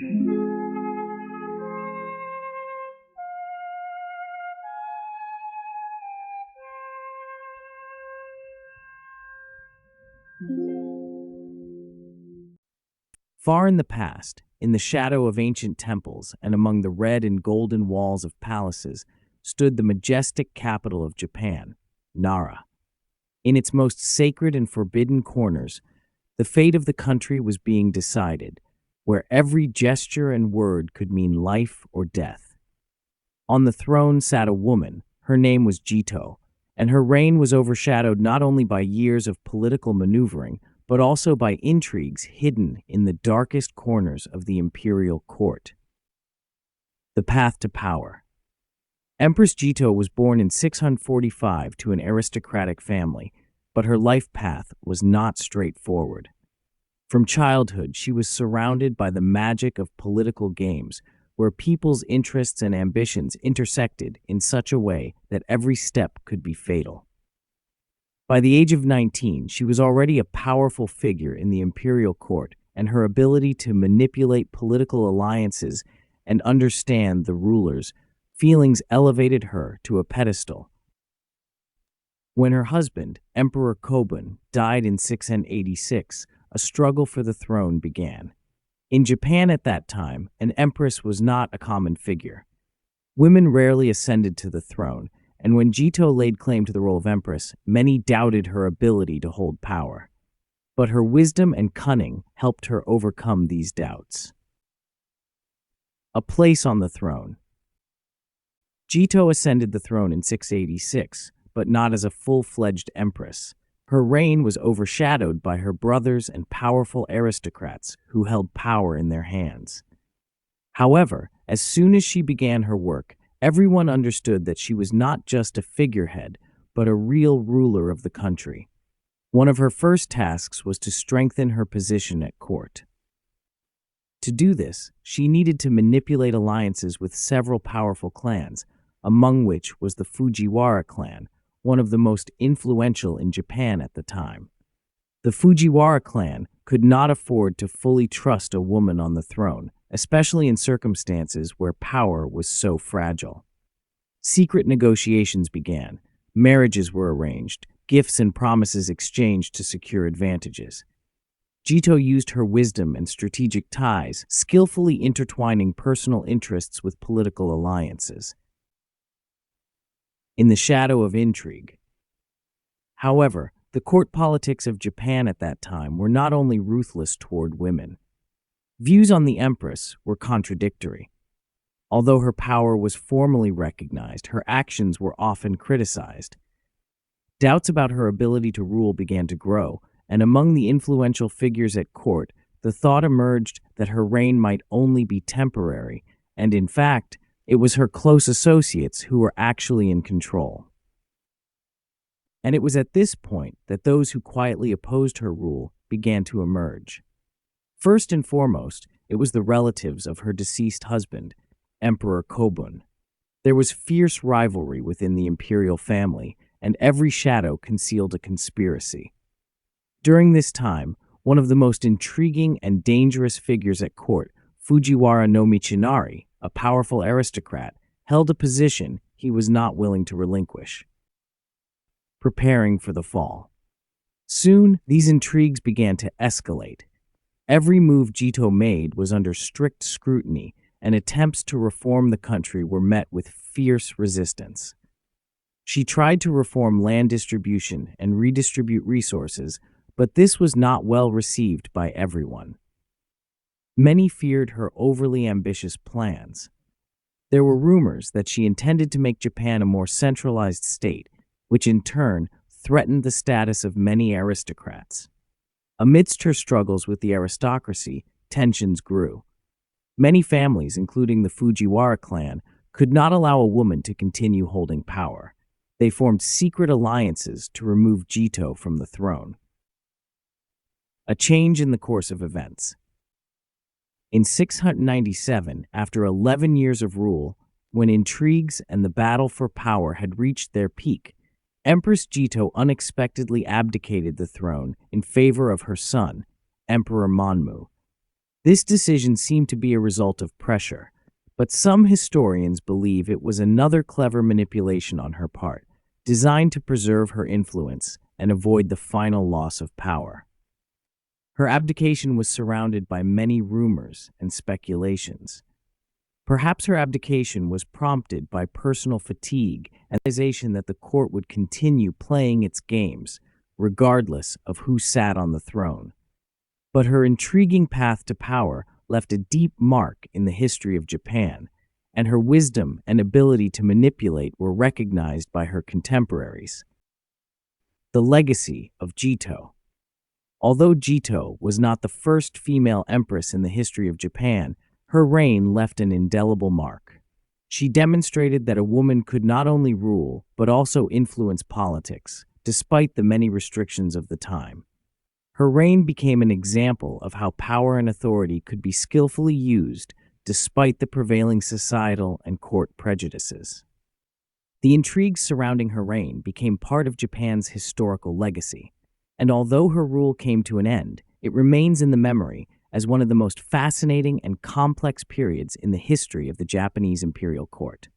Far in the past, in the shadow of ancient temples and among the red and golden walls of palaces, stood the majestic capital of Japan, Nara. In its most sacred and forbidden corners, the fate of the country was being decided, where every gesture and word could mean life or death. On the throne sat a woman. Her name was Jito, and her reign was overshadowed not only by years of political maneuvering, but also by intrigues hidden in the darkest corners of the imperial court. The path to power. Empress Jitō was born in 645 to an aristocratic family, but her life path was not straightforward. From childhood, she was surrounded by the magic of political games, where people's interests and ambitions intersected in such a way that every step could be fatal. By the age of 19, she was already a powerful figure in the imperial court, and her ability to manipulate political alliances and understand the rulers' feelings elevated her to a pedestal. When her husband, Emperor Kōbun, died in 686, a struggle for the throne began. In Japan at that time, an empress was not a common figure. Women rarely ascended to the throne, and when Jito laid claim to the role of empress, many doubted her ability to hold power. But her wisdom and cunning helped her overcome these doubts. A place on the throne. Jito ascended the throne in 686, but not as a full-fledged empress. Her reign was overshadowed by her brothers and powerful aristocrats who held power in their hands. However, as soon as she began her work, everyone understood that she was not just a figurehead, but a real ruler of the country. One of her first tasks was to strengthen her position at court. To do this, she needed to manipulate alliances with several powerful clans, among which was the Fujiwara clan, one of the most influential in Japan at the time. The Fujiwara clan could not afford to fully trust a woman on the throne, especially in circumstances where power was so fragile. Secret negotiations began, marriages were arranged, gifts and promises exchanged to secure advantages. Jito used her wisdom and strategic ties, skillfully intertwining personal interests with political alliances. In the shadow of intrigue. However, the court politics of Japan at that time were not only ruthless toward women. Views on the empress were contradictory. Although her power was formally recognized, her actions were often criticized. Doubts about her ability to rule began to grow, and among the influential figures at court, the thought emerged that her reign might only be temporary, and in fact, it was her close associates who were actually in control. And it was at this point that those who quietly opposed her rule began to emerge. First and foremost, it was the relatives of her deceased husband, Emperor Kōbun. There was fierce rivalry within the imperial family, and every shadow concealed a conspiracy. During this time, one of the most intriguing and dangerous figures at court, Fujiwara no Michinari, a powerful aristocrat, held a position he was not willing to relinquish. Preparing for the fall. Soon, these intrigues began to escalate. Every move Jito made was under strict scrutiny, and attempts to reform the country were met with fierce resistance. She tried to reform land distribution and redistribute resources, but this was not well received by everyone. Many feared her overly ambitious plans. There were rumors that she intended to make Japan a more centralized state, which in turn threatened the status of many aristocrats. Amidst her struggles with the aristocracy, tensions grew. Many families, including the Fujiwara clan, could not allow a woman to continue holding power. They formed secret alliances to remove Jito from the throne. A change in the course of events. In 697, after 11 years of rule, when intrigues and the battle for power had reached their peak, Empress Jitō unexpectedly abdicated the throne in favor of her son, Emperor Monmu. This decision seemed to be a result of pressure, but some historians believe it was another clever manipulation on her part, designed to preserve her influence and avoid the final loss of power. Her abdication was surrounded by many rumors and speculations. Perhaps her abdication was prompted by personal fatigue and the realization that the court would continue playing its games, regardless of who sat on the throne. But her intriguing path to power left a deep mark in the history of Japan, and her wisdom and ability to manipulate were recognized by her contemporaries. The legacy of Jito. Although Jito was not the first female empress in the history of Japan, her reign left an indelible mark. She demonstrated that a woman could not only rule, but also influence politics, despite the many restrictions of the time. Her reign became an example of how power and authority could be skillfully used despite the prevailing societal and court prejudices. The intrigues surrounding her reign became part of Japan's historical legacy, and although her rule came to an end, it remains in the memory as one of the most fascinating and complex periods in the history of the Japanese imperial court.